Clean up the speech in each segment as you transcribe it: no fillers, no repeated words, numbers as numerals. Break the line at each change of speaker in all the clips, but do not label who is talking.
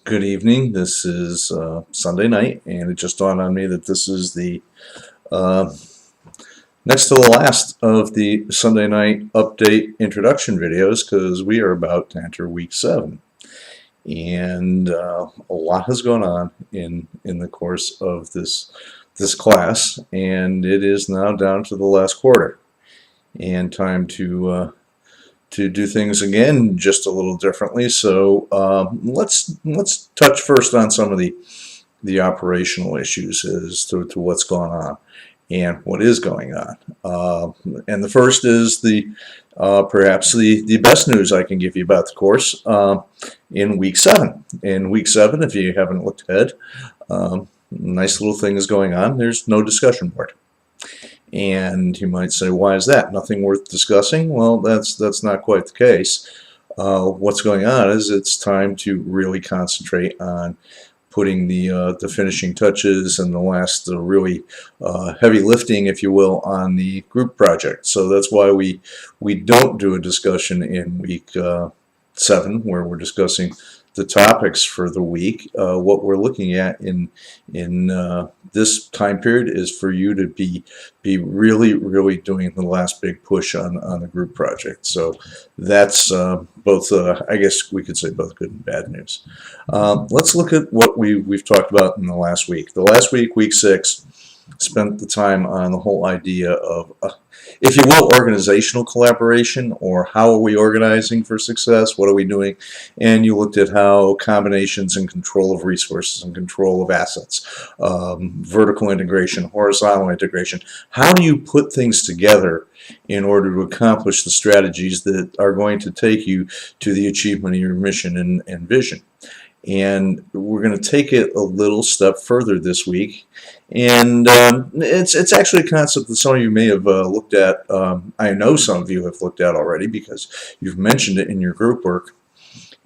Good evening. This is Sunday night, and it just dawned on me that this is the uh, next to the last of the Sunday night update introduction videos because we are about to enter week 7. And a lot has gone on in the course of this class, and it is now down to the last quarter and time to do things again just a little differently. So let's touch first on some of the operational issues as to what's going on and what is going on. And the first is perhaps the best news I can give you about the course in week 7. In week 7, if you haven't looked ahead, nice little thing is going on. There's no discussion board. And you might say, why is that? Nothing worth discussing? Well, that's not quite the case. What's going on is it's time to really concentrate on putting the finishing touches and the last really heavy lifting, if you will, on the group project. So that's why we don't do a discussion in week 7, where we're discussing the topics for the week. What we're looking at in this time period is for you to be really doing the last big push on the group project. So that's both, I guess we could say both good and bad news. Let's look at what we've talked about in the last week. The last week, week 6, spent the time on the whole idea of, if you will, organizational collaboration, or how are we organizing for success? What are we doing? And you looked at how combinations and control of resources and control of assets, vertical integration, horizontal integration. How do you put things together in order to accomplish the strategies that are going to take you to the achievement of your mission and vision? And we're going to take it a little step further this week, and it's actually a concept that some of you may have looked at. I know some of you have looked at already because you've mentioned it in your group work,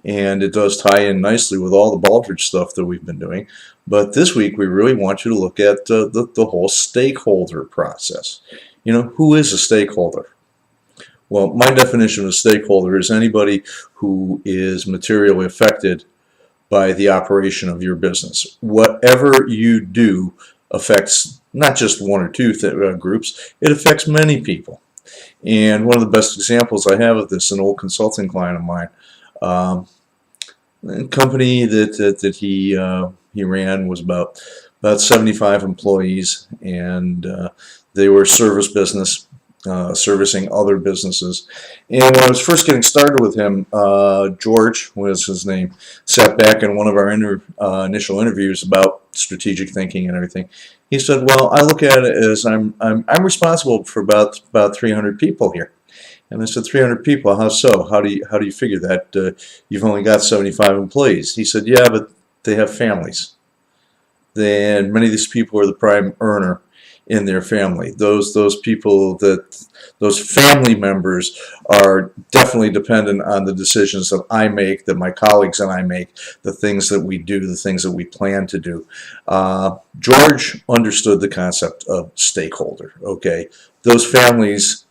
and it does tie in nicely with all the Baldrige stuff that we've been doing. But this week we really want you to look at the whole stakeholder process. You know, who is a stakeholder? Well, my definition of a stakeholder is anybody who is materially affected by the operation of your business. Whatever you do affects not just one or two groups, it affects many people. And one of the best examples I have of this, an old consulting client of mine, a company that he ran was about 75 employees, and they were a service business, servicing other businesses. And when I was first getting started with him, George was his name, sat back in one of our initial interviews about strategic thinking and everything. He said, well, I look at it as I'm responsible for about 300 people here. And I said, 300 people, how so? How do you figure that? You've only got 75 employees. He said, yeah, but they have families. And many of these people are the prime earner in their family. Those people, those family members are definitely dependent on the decisions that I make, that my colleagues and I make, the things that we do, the things that we plan to do. George understood the concept of stakeholder. Okay, those families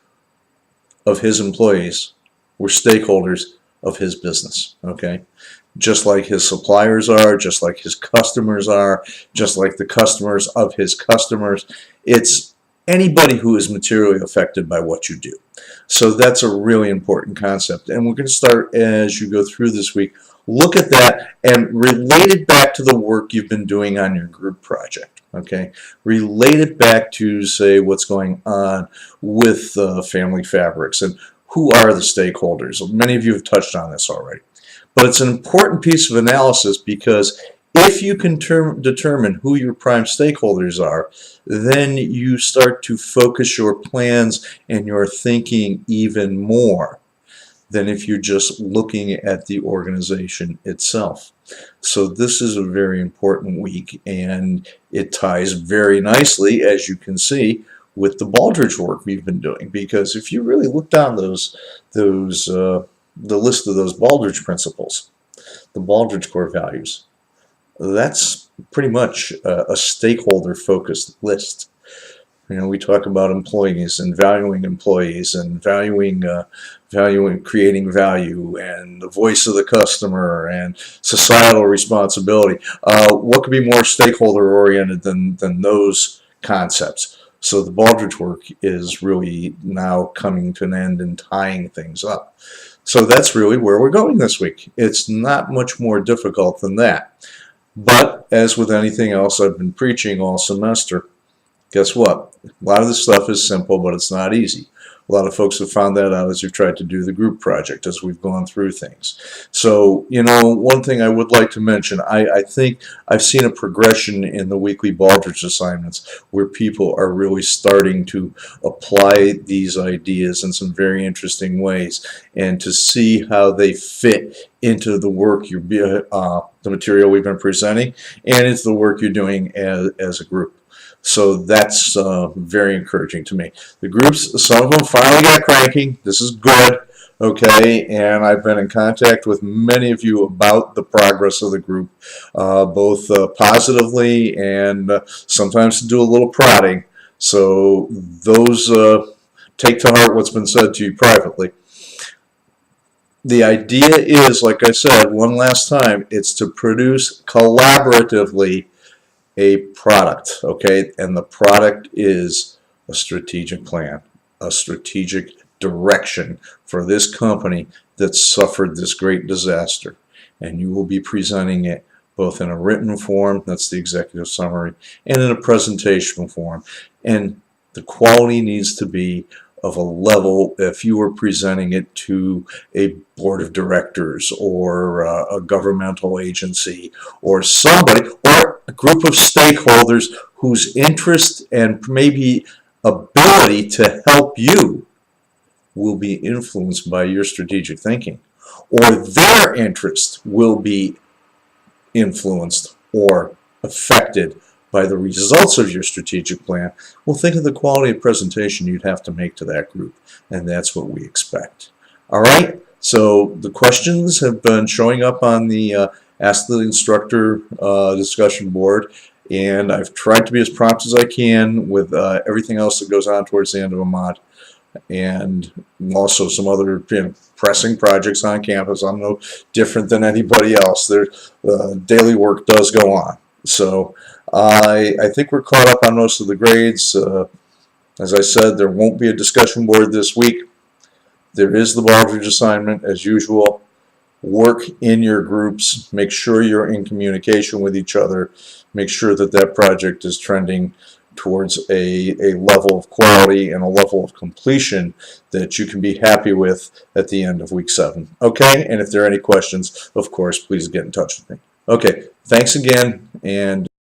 of his employees were stakeholders of his business. Okay, just like his suppliers are, just like his customers are, just like the customers of his customers. It's anybody who is materially affected by what you do. So that's a really important concept. And we're going to start, as you go through this week, look at that and relate it back to the work you've been doing on your group project. Okay, relate it back to, say, what's going on with Family Fabrics and who are the stakeholders. Many of you have touched on this already. But it's an important piece of analysis, because if you can determine who your prime stakeholders are, then you start to focus your plans and your thinking even more than if you're just looking at the organization itself. So this is a very important week, and it ties very nicely, as you can see, with the Baldrige work we've been doing. Because if you really look down the list of those Baldrige principles, the Baldrige core values, that's pretty much a stakeholder-focused list. You know, we talk about employees and valuing creating value and the voice of the customer and societal responsibility. What could be more stakeholder oriented than those concepts? So the Baldrige work is really now coming to an end and tying things up. So that's really where we're going this week. It's not much more difficult than that. But as with anything else I've been preaching all semester, guess what? A lot of this stuff is simple, but it's not easy. A lot of folks have found that out as we've tried to do the group project, as we've gone through things. So, you know, one thing I would like to mention, I think I've seen a progression in the weekly Baldrige assignments where people are really starting to apply these ideas in some very interesting ways and to see how they fit into the work the material we've been presenting and into the work you're doing as a group. So that's very encouraging to me. The groups, some of them finally got cranking. This is good, okay? And I've been in contact with many of you about the progress of the group, both positively and sometimes to do a little prodding. So those take to heart what's been said to you privately. The idea is, like I said, one last time, it's to produce collaboratively a product, okay? And the product is a strategic plan, a strategic direction for this company that suffered this great disaster. And you will be presenting it both in a written form, that's the executive summary, and in a presentational form. And the quality needs to be of a level if you were presenting it to a board of directors or a governmental agency or somebody or a group of stakeholders whose interest and maybe ability to help you will be influenced by your strategic thinking, or their interest will be influenced or affected by the results of your strategic plan. Well, think of the quality of presentation you'd have to make to that group, and that's what we expect. All right, so the questions have been showing up on the Ask the Instructor discussion board, and I've tried to be as prompt as I can with everything else that goes on towards the end of a mod, and also some other pressing projects on campus. I'm no different than anybody else. Daily work does go on. So I think we're caught up on most of the grades. As I said, there won't be a discussion board this week. There is the Baldrige assignment as usual. Work in your groups. Make sure you're in communication with each other. Make sure that that project is trending towards a level of quality and a level of completion that you can be happy with at the end of week 7. Okay? And if there are any questions, of course, please get in touch with me. Okay, thanks again, and